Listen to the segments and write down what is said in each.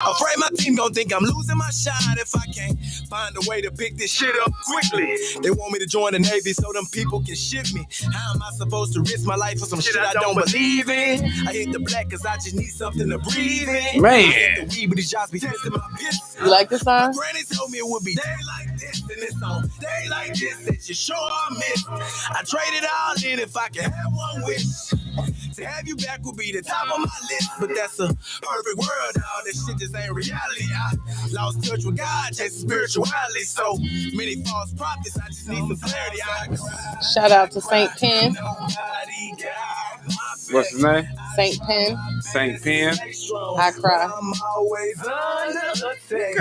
Afraid my team gon' think I'm losing my shot if I can't find a way to pick this shit up quickly. They want me to join the Navy so them people can ship me. How am I supposed to risk my life for some shit I don't believe in? I hit the black cause I just need something to breathe in. Man. I hit the weed, but these shots be testing my piss. You like this song? My granny told me it would be day like this, and it's on day like this that you sure I miss. I trade it all in if I can have one wish. To have you back would be the top of my list, but that's a perfect world, dog. This shit just ain't reality. I lost touch with God, chasing spirituality. So many false prophets, I just need some clarity. Shout out to Saint Penn. What's his name? Saint Penn. Saint Penn. I cry. Okay.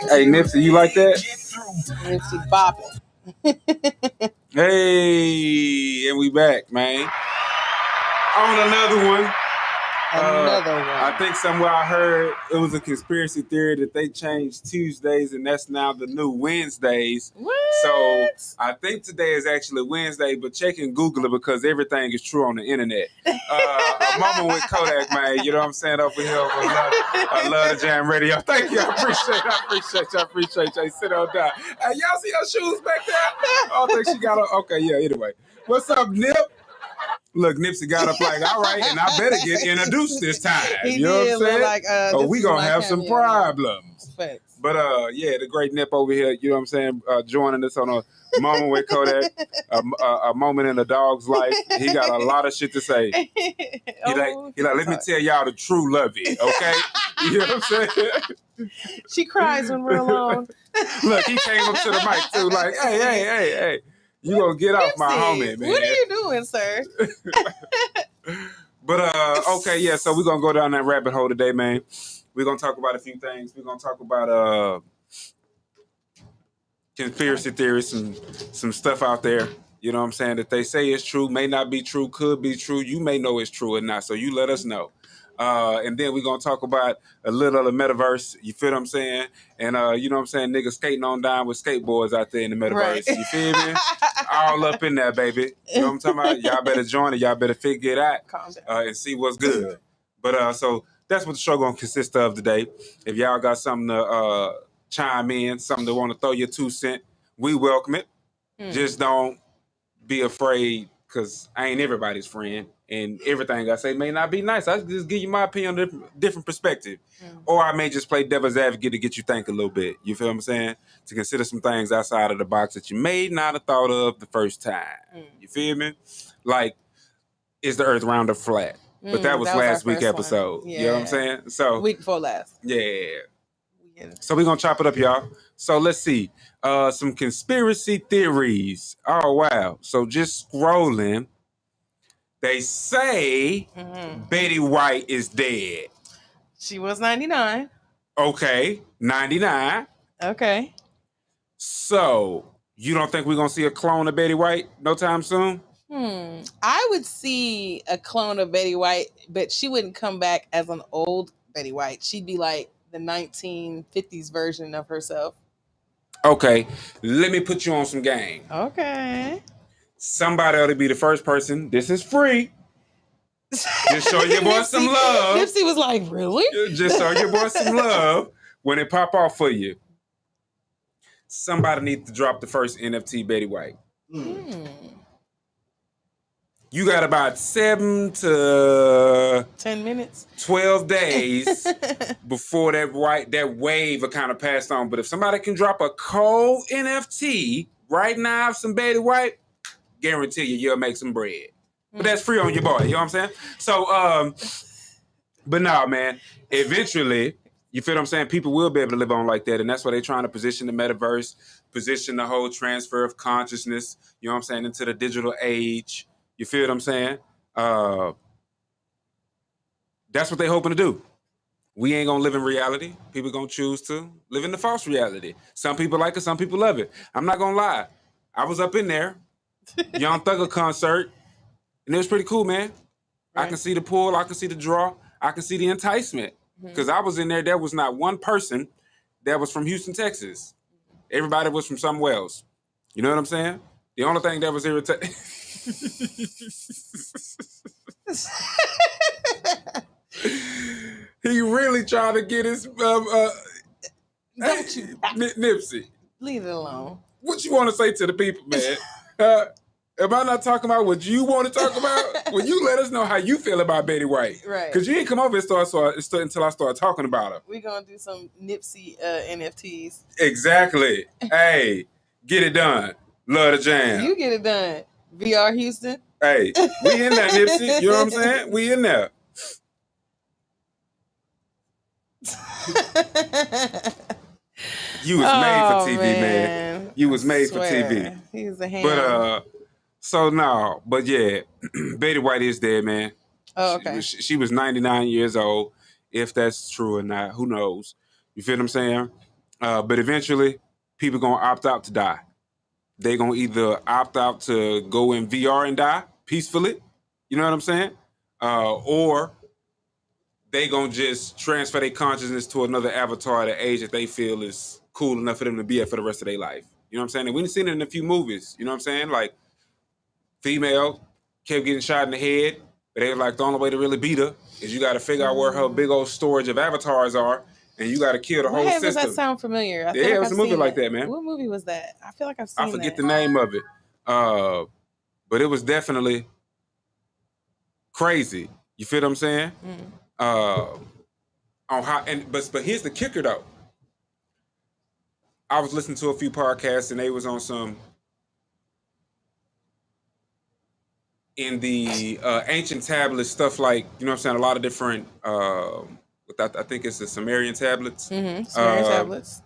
Hey, Nipsey, you like that? Nipsey bopping. Hey, and we back, man. On another one. I think somewhere I heard it was a conspiracy theory that they changed Tuesdays and that's now the new Wednesdays. What? So I think today is actually Wednesday, but check and Google it because everything is true on the internet. A moment with Codac, man. You know what I'm saying? Over here. I love the Jam Radio. Thank you. I appreciate you. Hey, sit on down. Hey, y'all see her shoes back there? I think she got her. Okay, yeah, anyway. What's up, Nip? Look, Nipsey got up like, all right, and I better get introduced this time. You know what I'm saying? Like, we gonna have some problems. Facts. But yeah, the great Nip over here, you know what I'm saying, joining us on a moment with Codac, a moment in a dog's life. He got a lot of shit to say. He like, let me tell y'all the true lovey, okay? You know what I'm saying? She cries when we're alone. Look, he came up to the mic too, like, hey. You gonna get off my homie, man. What are you doing, sir? But okay, yeah. So we're gonna go down that rabbit hole today, man. We're gonna talk about a few things. We're gonna talk about conspiracy theories, some stuff out there. You know what I'm saying? That they say is true, may not be true, could be true. You may know it's true or not. So you let us know. And then we're going to talk about a little of the metaverse. You feel what I'm saying? And you know what I'm saying? Niggas skating on down with skateboards out there in the metaverse. Right. You feel me? All up in there, baby. You know what I'm talking about? Y'all better join it. Y'all better figure it out and see what's good. But so that's what the show going to consist of today. If y'all got something to chime in, something to want to throw your 2 cents, we welcome it. Just don't be afraid because I ain't everybody's friend. And everything I say may not be nice. I just give you my opinion on a different perspective. Or I may just play devil's advocate to get you think a little bit. You feel what I'm saying? To consider some things outside of the box that you may not have thought of the first time. You feel me? Like, is the earth round or flat? But that was last week's episode. Yeah. You know what I'm saying? So week before last. Yeah. So we're going to chop it up, y'all. So let's see. Some conspiracy theories. Oh, wow. So just scrolling. They say Betty White is dead. She was 99. Okay, 99. Okay. So, you don't think we're going to see a clone of Betty White no time soon? I would see a clone of Betty White, but she wouldn't come back as an old Betty White. She'd be like the 1950s version of herself. Okay, let me put you on some game. Okay. Somebody ought to be the first person. This is free. Just show your boy some love. Nipsey was like, really? Just show your boy some love when it pop off for you. Somebody needs to drop the first NFT Betty White. You got about 7 to 10 minutes, 12 days before that wave will kind of pass on. But if somebody can drop a cold NFT right now of some Betty White, guarantee you'll make some bread. But that's free on your boy, you know what I'm saying? So, but no, man, eventually, you feel what I'm saying? People will be able to live on like that. And that's why they're trying to position the metaverse, position the whole transfer of consciousness, you know what I'm saying, into the digital age. You feel what I'm saying? That's what they're hoping to do. We ain't gonna live in reality. People gonna choose to live in the false reality. Some people like it, some people love it. I'm not gonna lie. I was up in there, Young Thugger concert, and it was pretty cool, man. Right. I can see the pull, I can see the draw, I can see the enticement. Because I was in there was not one person that was from Houston, Texas. Everybody was from somewhere else. You know what I'm saying? The only thing that was irritating. really trying to get his Don't you Nipsey. leave it alone. What you want to say to the people, man? Am I not talking about what you want to talk about? Well, you let us know how you feel about Betty White. Right. Because you ain't come over and start until I start talking about her. We're going to do some Nipsey NFTs. Exactly. Hey, get it done. Love the jam. You get it done. VR Houston. Hey, we in there, Nipsey. You know what I'm saying? We in there. You was made for TV, man. You was made for TV. He's a ham. But but yeah, Betty White is dead, man. Oh, okay. She was 99 years old. If that's true or not, who knows? You feel what I'm saying? But eventually, people gonna opt out to die. They gonna either opt out to go in VR and die peacefully. You know what I'm saying? Or they gonna just transfer their consciousness to another avatar at an age that they feel is cool enough for them to be at for the rest of their life. You know what I'm saying? And we've seen it in a few movies. You know what I'm saying? Like, female kept getting shot in the head, but they were like, the only way to really beat her is you got to figure out where her big old storage of avatars are, and you got to kill the whole system. Does that sound familiar? It was a movie like that, man. What movie was that? I feel like I've seen I forget the name of it. But it was definitely crazy. You feel what I'm saying? On how but here's the kicker though. I was listening to a few podcasts and they was on some in the ancient tablets stuff, like, you know what I'm saying, a lot of different I think it's the Sumerian tablets. Sumerian tablets.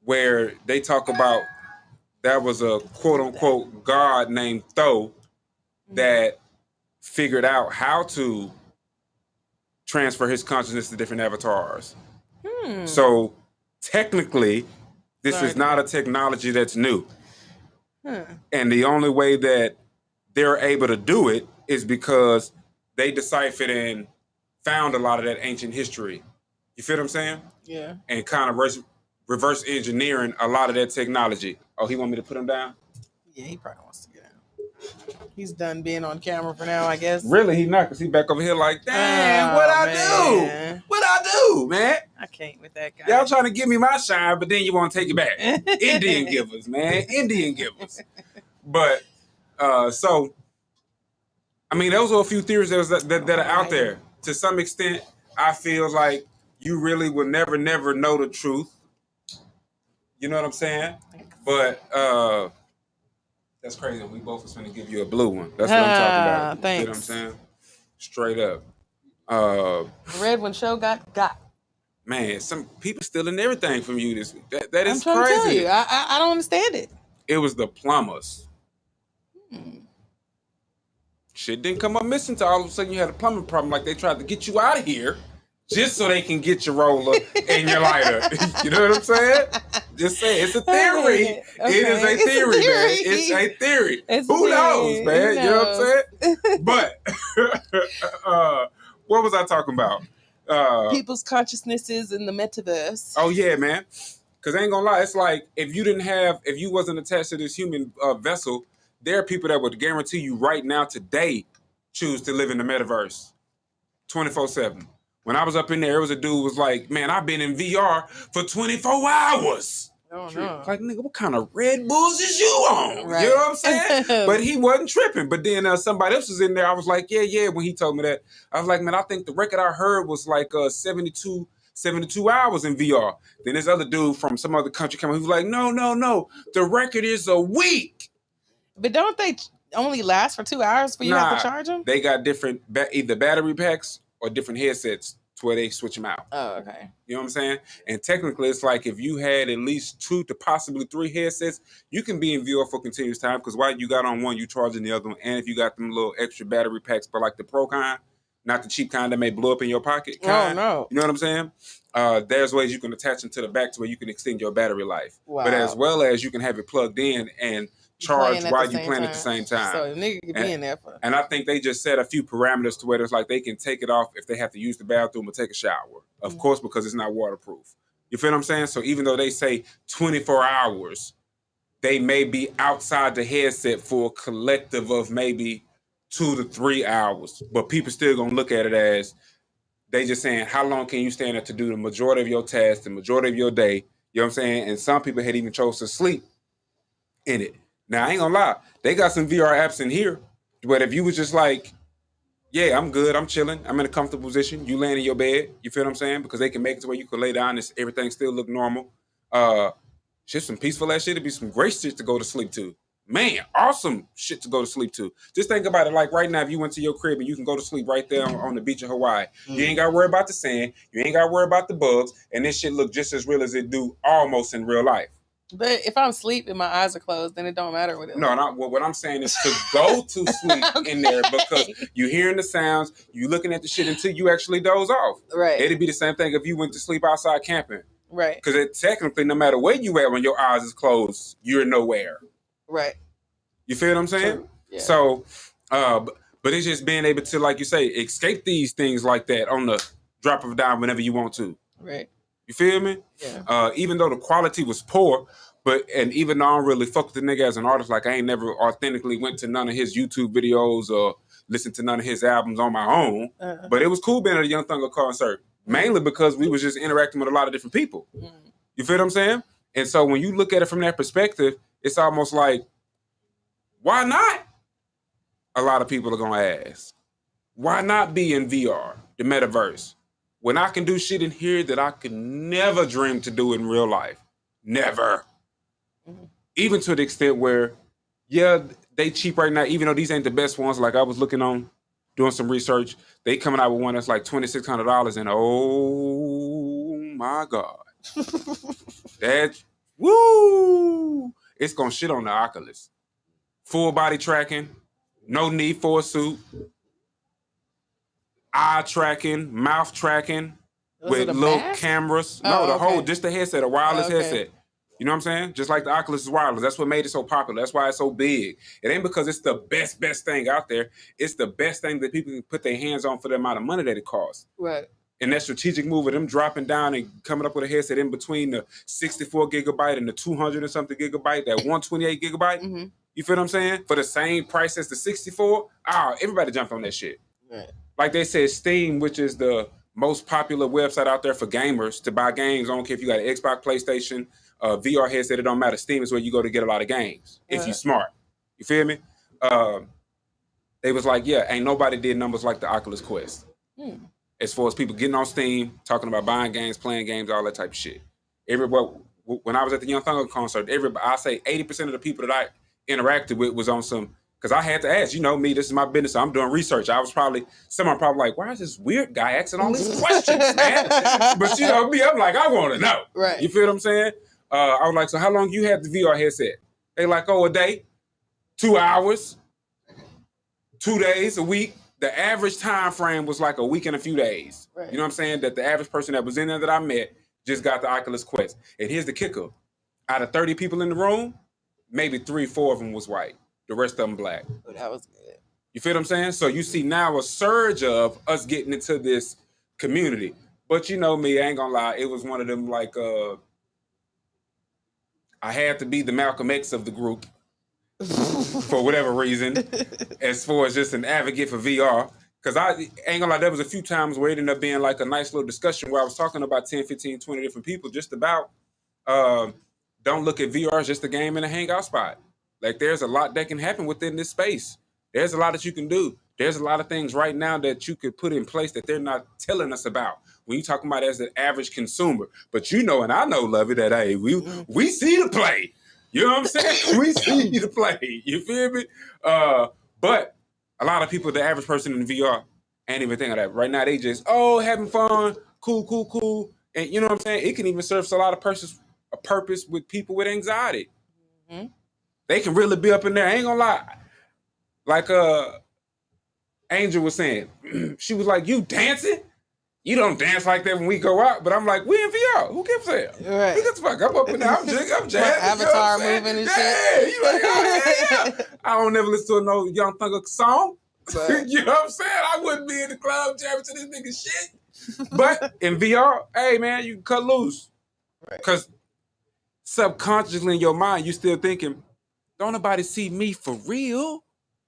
Where they talk about that was a quote unquote god named Thoth that figured out how to transfer his consciousness to different avatars. So technically, this is not a technology that's new. And the only way that they're able to do it is because they deciphered and found a lot of that ancient history. You feel what I'm saying? Yeah. And kind of reverse engineering a lot of that technology. Oh, he want me to put him down? Yeah, he probably wants to get out. He's done being on camera for now, I guess. Really, he not, because he back over here like, damn, what I do? What I do, man? I can't with that guy. Y'all trying to give me my shine, but then you want to take it back. Indian givers, man. Indian givers. But, so, I mean, those are a few theories that are out there. To some extent, I feel like you really will never know the truth. You know what I'm saying? But, that's crazy. We both was going to give you a blue one. That's what I'm talking about. Thanks. You know what I'm saying? Straight up. The red one show got. Man, some people stealing everything from you this week. That is I'm trying crazy. to tell you. I don't understand it. It was the plumbers. Shit didn't come up missing till all of a sudden you had a plumbing problem, like they tried to get you out of here just so they can get your roller and your lighter. You know what I'm saying? Just say it's a theory. Okay. It is a theory, man. It's a theory. Who knows, man? You know what I'm saying? But what was I talking about? People's consciousnesses in the metaverse. Oh yeah, man. Because I ain't gonna lie, it's like if you wasn't attached to this human vessel, there are people that would guarantee you right now today choose to live in the metaverse 24/7. When I was up in there, it was a dude who was like, man, I've been in VR for 24 hours. Oh, no. Like, nigga, what kind of Red Bulls is you on? Right. You know what I'm saying? But he wasn't tripping. But then somebody else was in there. I was like, yeah. When he told me that, I was like, man, I think the record I heard was like 72 hours in VR. Then this other dude from some other country came. He was like, no. The record is a week. But don't they only last for 2 hours for you have to charge them? They got different, either battery packs or different headsets to where they switch them out. Oh, okay. You know what I'm saying? And technically, it's like if you had at least 2 to possibly 3 headsets, you can be in VR for continuous time, because while you got on one, you charging the other one. And if you got them little extra battery packs, but like the pro kind, not the cheap kind that may blow up in your pocket kind. Oh, no. You know what I'm saying? There's ways you can attach them to the back to where you can extend your battery life. Wow. But as well as you can have it plugged in and charge while you playing at the same time. So the nigga can be in there for. And I think they just set a few parameters to where it's like they can take it off if they have to use the bathroom or take a shower. Of course, because it's not waterproof. You feel what I'm saying? So even though they say 24 hours, they may be outside the headset for a collective of maybe 2 to 3 hours. But people still gonna look at it as They just saying, how long can you stand up to do the majority of your tasks, the majority of your day? You know what I'm saying? And some people had even chose to sleep in it. Now, I ain't gonna lie. They got some VR apps in here. But if you was just like, yeah, I'm good, I'm chilling, I'm in a comfortable position, you laying in your bed, you feel what I'm saying? Because they can make it to where you can lay down and everything still look normal. Just some peaceful ass shit. It'd be some great shit to go to sleep to. Man, awesome shit to go to sleep to. Just think about it like right now, if you went to your crib and you can go to sleep right there on the beach of Hawaii. You ain't got to worry about the sand. You ain't got to worry about the bugs. And this shit look just as real as it do almost in real life. But if I'm asleep and my eyes are closed, then it don't matter what it looks. No, what I'm saying is to go to sleep in there because you hearing the sounds, you looking at the shit until you actually doze off. Right. It'd be the same thing if you went to sleep outside camping. Right. Because technically, no matter where you at when your eyes is closed, you're nowhere. Right. You feel what I'm saying? Yeah. So, but it's just being able to, like you say, escape these things like that on the drop of a dime whenever you want to. Right. You feel me? Yeah. Even though the quality was poor, and even though I don't really fuck with the nigga as an artist, like I ain't never authentically went to none of his YouTube videos or listened to none of his albums on my own. But it was cool being at a Young Thugger concert, mainly because we was just interacting with a lot of different people. You feel what I'm saying? And so when you look at it from that perspective, it's almost like, why not? A lot of people are gonna ask, why not be in VR, the metaverse, when I can do shit in here that I could never dream to do in real life? Never. Even to the extent where, yeah, they cheap right now, even though these ain't the best ones. Like I was looking on, doing some research, they coming out with one that's like $2,600, and oh my God. That, woo! It's gonna shit on the Oculus. Full body tracking, no need for a suit, eye tracking, mouth tracking, with little cameras. No, the whole, just the headset, a wireless headset. You know what I'm saying? Just like the Oculus is wireless. That's what made it so popular. That's why it's so big. It ain't because it's the best thing out there. It's the best thing that people can put their hands on for the amount of money that it costs. Right. And that strategic move of them dropping down and coming up with a headset in between the 64 gigabyte and the 200 and something gigabyte, that 128 gigabyte. You feel what I'm saying? For the same price as the 64, everybody jumped on that shit. Right. Like they said, Steam, which is the most popular website out there for gamers to buy games. I don't care if you got an Xbox, PlayStation, VR headset, it don't matter. Steam is where you go to get a lot of games, if you smart. You feel me? They was like, yeah, ain't nobody did numbers like the Oculus Quest. As far as people getting on Steam, talking about buying games, playing games, all that type of shit. When I was at the Young Thugger concert, I say 80% of the people that I interacted with was on some, because I had to ask, you know me, this is my business, so I'm doing research. Someone probably like, why is this weird guy asking all these questions, man? But you know me, I'm like, I want to know. Right. You feel what I'm saying? I was like, so how long you had the VR headset? They like, a day, 2 hours, 2 days, a week. The average time frame was like a week and a few days. Right. You know what I'm saying? That the average person that was in there that I met just got the Oculus Quest. And here's the kicker. Out of 30 people in the room, maybe 3-4 of them was white. The rest of them black. Oh, that was good. You feel what I'm saying? So you see now a surge of us getting into this community. But you know me, I ain't gonna lie, it was one of them like, I had to be the Malcolm X of the group. For whatever reason, as far as just an advocate for VR. Because I ain't gonna lie, there was a few times where it ended up being like a nice little discussion where I was talking about 10, 15, 20 different people just about don't look at VR as just a game in a hangout spot. Like there's a lot that can happen within this space. There's a lot that you can do. There's a lot of things right now that you could put in place that they're not telling us about when you're talking about as an average consumer. But you know, and I know, Lovey, that hey, we see the play. You know what I'm saying? We see the play. You feel me? But a lot of people, the average person in VR, ain't even thinking of that. Right now, they just, having fun, cool. And you know what I'm saying? It can even serve a lot of a purpose with people with anxiety. They can really be up in there. I ain't gonna lie. Like Angel was saying, she was like, you dancing? You don't dance like that when we go out, but I'm like, we in VR. Who gives a hell? Right. Who gives a fuck? I'm up in there. I'm jazzing. Avatar moving and shit. Yeah, you like, yeah. I don't never listen to no Young Thugger song. Right. You know what I'm saying? I wouldn't be in the club jamming to this nigga shit. But in VR, hey man, you can cut loose. Because subconsciously in your mind, you still thinking, don't nobody see me for real.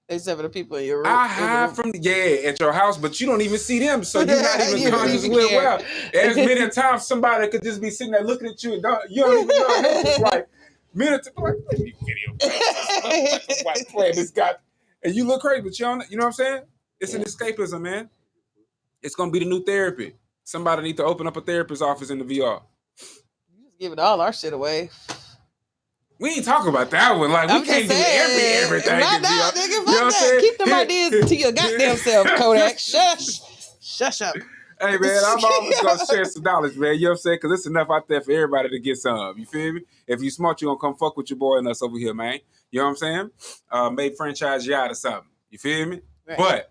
Except for the people in your room. I hide from at your house, but you don't even see them, so you're not even conscious. Well, as many times somebody could just be sitting there looking at you and you don't even know. And it's just like minutes, like let me video playing this guy, and you look crazy, but you know what I'm saying? It's an escapism, man. It's gonna be the new therapy. Somebody need to open up a therapist's office in the VR. You just giving all our shit away. We ain't talking about that one. Like, we can't do everything. Why not, nigga? Fuck that. Keep them ideas to your goddamn self, Codac. Shush up. Hey, man, I'm always going to share some knowledge, man. You know what I'm saying? Because it's enough out there for everybody to get some. You feel me? If you smart, you going to come fuck with your boy and us over here, man. You know what I'm saying? May franchise you out or something. You feel me? Right. But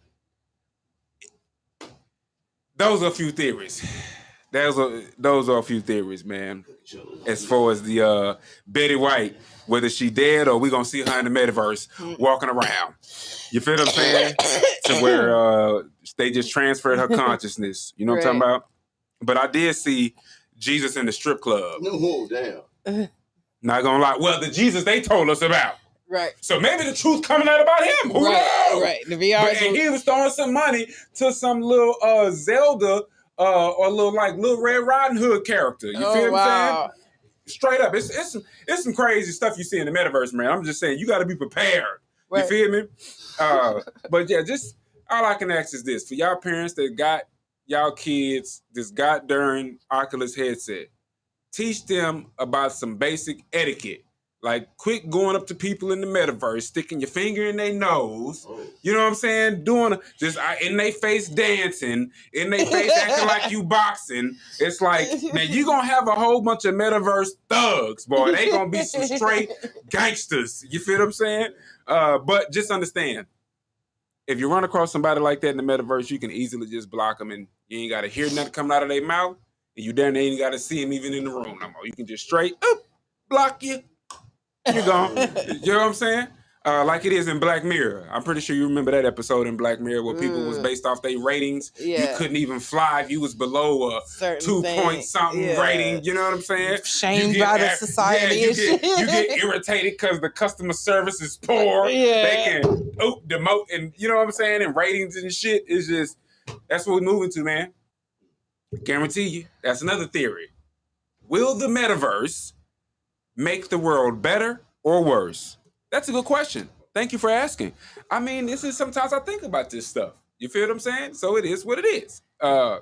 those are a few theories. Those are a few theories, man. As far as the Betty White, whether she dead or we gonna see her in the metaverse walking around. You feel what I'm saying? To where they just transferred her consciousness. You know what I'm talking about? But I did see Jesus in the strip club. Oh, damn. Not gonna lie. Well, the Jesus they told us about. Right. So maybe the truth coming out about him. Who knows? Right. The VR. And he was throwing some money to some little Zelda. Or little Red Riding Hood character. You feel what I'm saying? Straight up. It's some crazy stuff you see in the metaverse, man. I'm just saying you gotta be prepared. Right. You feel me? But yeah, just all I can ask is this. For y'all parents that got y'all kids this goddamn Oculus headset, teach them about some basic etiquette. Like, quit going up to people in the metaverse, sticking your finger in their nose. Oh. You know what I'm saying? Doing just in their face dancing, in their face acting like you boxing. It's like, man, you gonna have a whole bunch of metaverse thugs, boy. They gonna be some straight gangsters. You feel what I'm saying? But just understand, if you run across somebody like that in the metaverse, you can easily just block them, and you ain't gotta hear nothing coming out of their mouth, and you damn ain't gotta see them even in the room no more. You can just straight block you. You're gone. You know what I'm saying? Like it is in Black Mirror. I'm pretty sure you remember that episode in Black Mirror where people was based off their ratings. Yeah. You couldn't even fly if you was below a 2-point something rating. You know what I'm saying? Shamed by the society. You get irritated because the customer service is poor. Yeah. They can demote and you know what I'm saying? And ratings and shit is just, that's what we're moving to, man. Guarantee you. That's another theory. Will the metaverse make the world better or worse? That's a good question. Thank you for asking. I mean, this is sometimes I think about this stuff. You feel what I'm saying? So it is what it is. To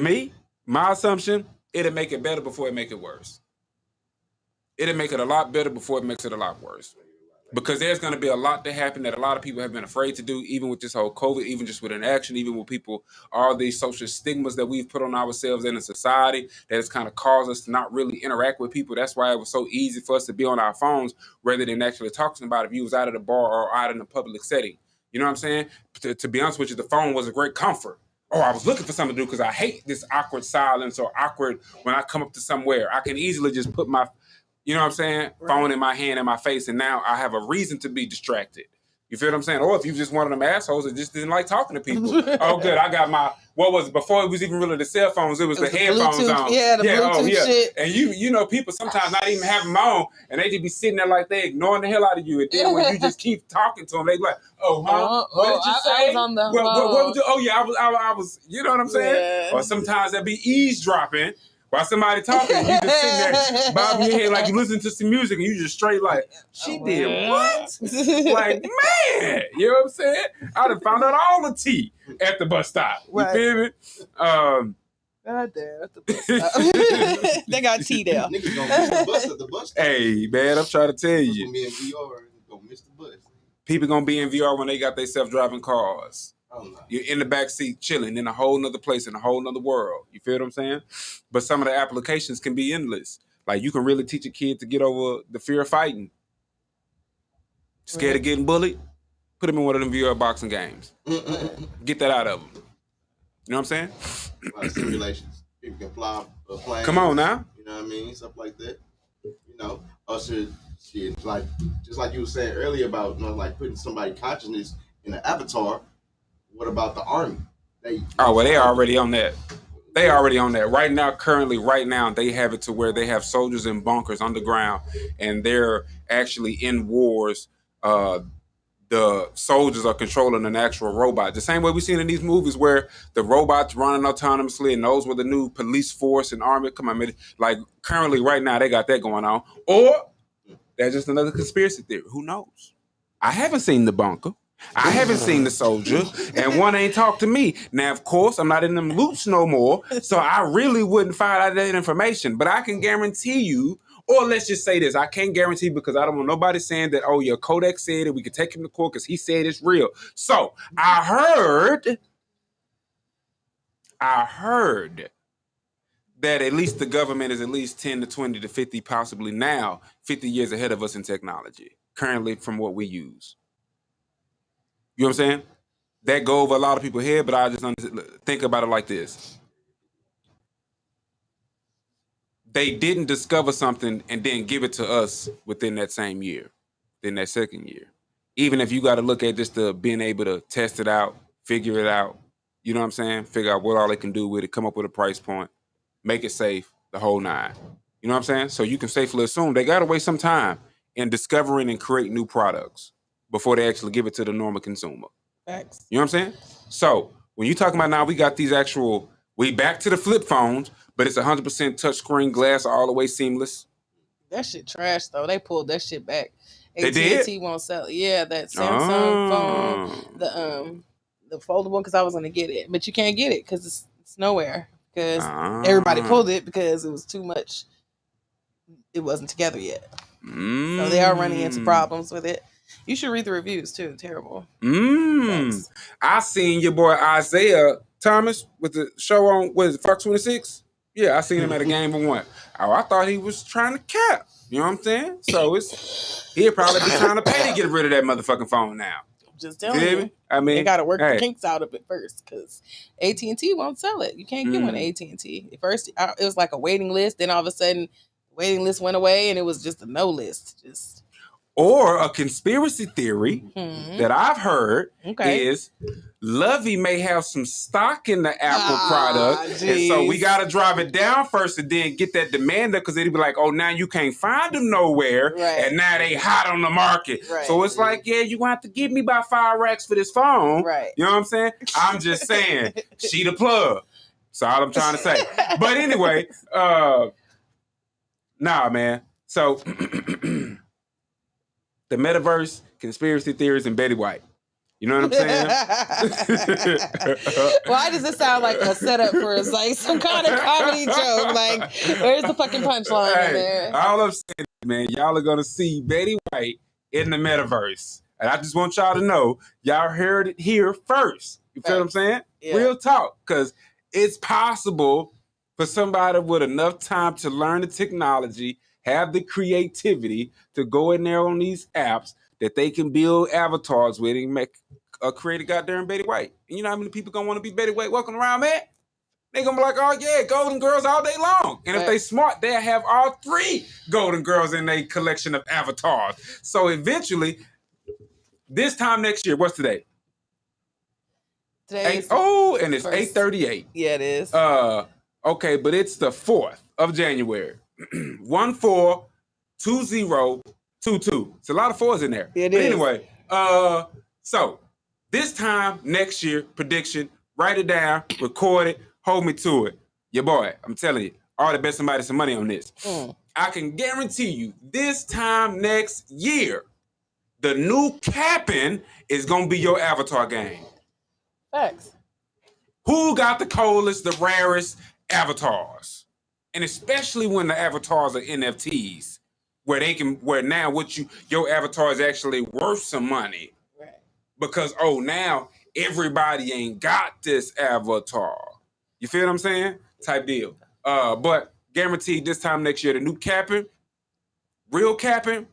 me, my assumption, it'll make it better before it make it worse. It'll make it a lot better before it makes it a lot worse. Because there's going to be a lot that happen that a lot of people have been afraid to do, even with this whole COVID, even just with inaction, even with people, all these social stigmas that we've put on ourselves in a society that has kind of caused us to not really interact with people. That's why it was so easy for us to be on our phones rather than actually talking about if you was out at a bar or out in a public setting. You know what I'm saying? To be honest with you, the phone was a great comfort. Oh, I was looking for something to do because I hate this awkward silence or awkward when I come up to somewhere. I can easily just put my you know what I'm saying? Right. Phone in my hand and my face, and now I have a reason to be distracted. You feel what I'm saying? Or if you just one of them assholes that just didn't like talking to people. Oh, good. I got my, what was it? Before it was even really the cell phones, it was the headphones Bluetooth, on. Yeah, the Bluetooth shit. And you know, people sometimes not even have them on, and they just be sitting there like they ignoring the hell out of you. And then when you just keep talking to them, they be like, oh, huh? What did you say? I was on the what would you, oh, yeah, I was, you know what I'm saying? Yeah. Or sometimes they'd be eavesdropping. While somebody talking, you just sitting there bobbing your head like you listen to some music and you just straight like, she did what? Like, man, you know what I'm saying? I done found out all the tea at the bus stop. You feel me? God damn, at the bus stop. They got tea there. Niggas gonna miss the bus at the bus stop. Hey, man, I'm trying to tell you. Gonna be in VR, gonna miss the bus. People gonna be in VR when they got their self-driving cars. Oh, no. You're in the back seat chilling in a whole nother place, in a whole nother world. You feel what I'm saying? But some of the applications can be endless. Like you can really teach a kid to get over the fear of fighting. Scared of getting bullied? Put them in one of them VR boxing games. Get that out of them. You know what I'm saying? Simulations. People can fly a plane. Come on now. You know what I mean? Stuff like that. You know, shit, like just like you were saying earlier about, you know, like putting somebody's consciousness in an avatar. What about the army? They already on that. They already on that. Right now, they have it to where they have soldiers in bunkers underground, and they're actually in wars the soldiers are controlling an actual robot. The same way we've seen in these movies where the robot's running autonomously and those were the new police force and army. Come on, man. Like currently right now they got that going on. Or that's just another conspiracy theory. Who knows? I haven't seen the bunker. I haven't seen the soldier, and one ain't talked to me. Now, of course, I'm not in them loops no more, so I really wouldn't find out that information. But I can guarantee you, or let's just say this, I can't guarantee because I don't want nobody saying that, oh, your Codac said it, we could take him to court because he said it's real. So I heard that at least the government is at least 10 to 20 to 50, possibly now, 50 years ahead of us in technology, currently from what we use. You know what I'm saying? That go over a lot of people's head, but I just think about it like this. They didn't discover something and then give it to us within that same year, within that second year. Even if you got to look at just the being able to test it out, figure it out, you know what I'm saying? Figure out what all they can do with it, come up with a price point, make it safe, the whole nine. You know what I'm saying? So you can safely assume they got to waste some time in discovering and creating new products before they actually give it to the normal consumer. Facts. You know what I'm saying? So when you talking about now, we got these actual, we back to the flip phones, but it's 100% touchscreen glass, all the way seamless. That shit trash though. They pulled that shit back. They did? AT&T won't sell it. Yeah, that Samsung phone, the foldable, because I was gonna get it, but you can't get it because it's nowhere because everybody pulled it because it was too much. It wasn't together yet, so they are running into problems with it. You should read the reviews too. Terrible. I seen your boy Isaiah Thomas with the show on, what is it, Fox 26? Yeah, I seen him at a game of one. Oh, I thought he was trying to cap. You know what I'm saying? So he'll probably be trying to pay to get rid of that motherfucking phone now. Just telling you. I mean, they got to work the kinks out of it first because AT&T won't sell it. You can't get one at AT&T. At first, it was like a waiting list. Then all of a sudden, the waiting list went away and it was just a no list. Or a conspiracy theory that I've heard is Lovey may have some stock in the Apple product. Geez. And so we got to drive it down first and then get that demand up because it'd be like, oh, now you can't find them nowhere. Right. And now they hot on the market. Right. So it's like, yeah, you want to give me about 5 racks for this phone. Right. You know what I'm saying? I'm just saying, she the plug. That's all I'm trying to say. But anyway, nah, man. So... the metaverse, conspiracy theories, and Betty White. You know what I'm saying? Why does this sound like a setup for like some kind of comedy joke? Like, where's the fucking punchline in there? All I'm saying is, man, y'all are going to see Betty White in the metaverse. And I just want y'all to know, y'all heard it here first. You feel what I'm saying? Yeah. Real talk. Because it's possible for somebody with enough time to learn the technology, have the creativity to go in there on these apps that they can build avatars with and create a goddamn Betty White. And you know how many people gonna want to be Betty White walking around, man? They gonna be like, oh yeah, Golden Girls all day long. And if they smart, they'll have all 3 Golden Girls in their collection of avatars. So eventually, this time next year, what's today? Today and it's 8:38. Yeah, it is. Okay, but it's the 4th of January. 142022. It's a lot of 4s in there. It is. Anyway, so this time next year, prediction, write it down, record it, hold me to it. Your boy, I'm telling you, I ought to bet somebody some money on this. I can guarantee you, this time next year, the new capping is gonna be your avatar game. Facts. Who got the coolest, the rarest avatars? And especially when the avatars are NFTs, where now your avatar is actually worth some money. Right. Because, now everybody ain't got this avatar. You feel what I'm saying? Type deal. But guaranteed this time next year, the new capping, real capping,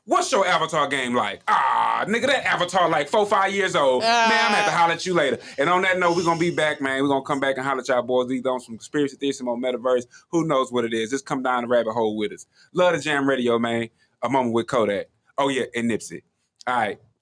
what's your avatar game like? Nigga, that avatar like 4-5 years old. Man, I'm gonna have to holler at you later. And on that note, we're gonna be back, man. We're gonna come back and holler at y'all boys. These on some conspiracy theories, some more metaverse. Who knows what it is? Just come down the rabbit hole with us. Love the Jam Radio, man. A moment with Codac. Oh yeah, and Nipsey. All right.